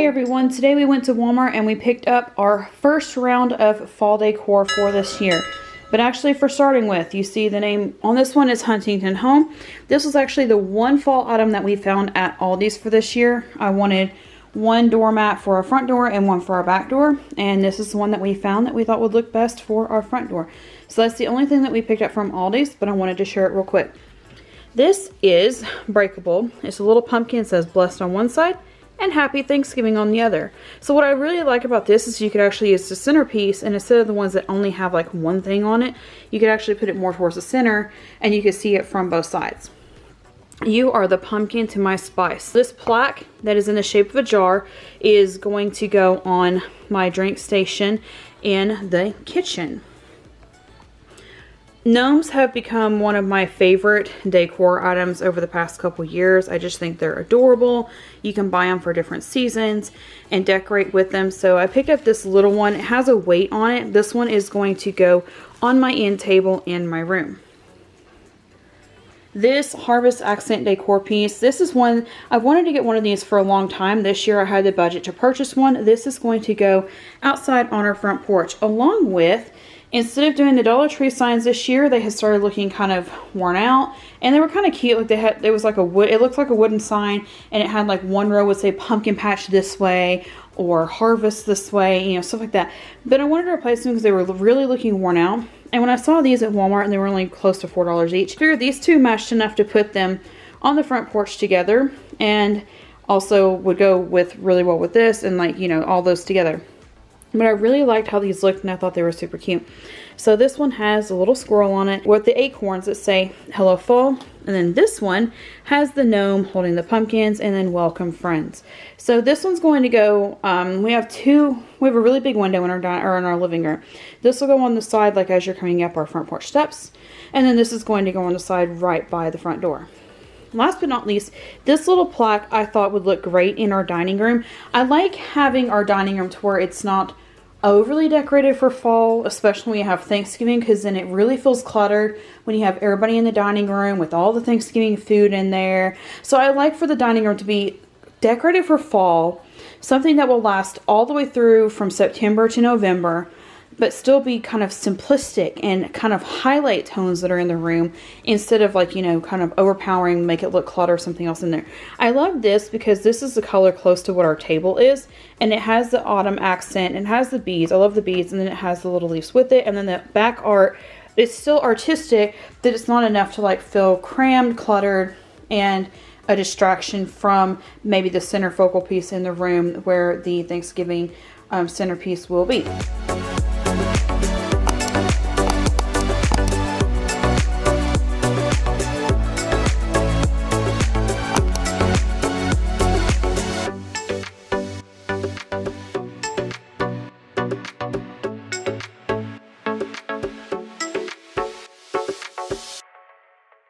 Hey everyone, today we went to Walmart and we picked up our first round of fall decor for this year. But actually, for starting with, you see the name on this one is Huntington Home. This was actually the one fall item that we found at Aldi's for this year. I wanted one doormat for our front door and one for our back door, and this is the one that we found that we thought would look best for our front door. So that's the only thing that we picked up from Aldi's, but I wanted to share it real quick. This is breakable. It's a little pumpkin. It says blessed on one side and Happy Thanksgiving on the other. So what I really like about this is you could actually use the centerpiece, and instead of the ones that only have like one thing on it, you could actually put it more towards the center and you can see it from both sides. You are the pumpkin to my spice. This plaque that is in the shape of a jar is going to go on my drink station in the kitchen. Gnomes have become one of my favorite decor items over the past couple years. I just think they're adorable. You can buy them for different seasons and decorate with them. So I picked up this little one. It has a weight on it. This one is going to go on my end table in my room. This Harvest Accent decor piece, this is one, I've wanted to get one of these for a long time. This year I had the budget to purchase one. This is going to go outside on our front porch, along with, instead of doing the Dollar Tree signs this year, they had started looking kind of worn out, and they were kind of cute. Like it was like a wood, it looked like a wooden sign, and it had like one row would say pumpkin patch this way or harvest this way, you know, stuff like that. But I wanted to replace them because they were really looking worn out. And when I saw these at Walmart and they were only close to $4 each, I figured these two matched enough to put them on the front porch together, and also would go with really well with this and, like, you know, all those together. But I really liked how these looked, and I thought they were super cute. So this one has a little squirrel on it with the acorns that say Hello Fall. And then this one has the gnome holding the pumpkins, and then Welcome Friends. So this one's going to go, we have a really big window in our living room. This will go on the side, like as you're coming up our front porch steps. And then this is going to go on the side right by the front door. Last but not least, this little plaque I thought would look great in our dining room. I like having our dining room to where it's not overly decorated for fall, especially when you have Thanksgiving, because then it really feels cluttered when you have everybody in the dining room with all the Thanksgiving food in there. So I like for the dining room to be decorated for fall, something that will last all the way through from September to November, but still be kind of simplistic and kind of highlight tones that are in the room instead of, like, you know, kind of overpowering, make it look clutter, something else in there. I love this because this is the color close to what our table is, and it has the autumn accent and has the beads. I love the beads, and then it has the little leaves with it, and then the back art, it's still artistic, that it's not enough to like feel crammed, cluttered, and a distraction from maybe the center focal piece in the room where the Thanksgiving centerpiece will be.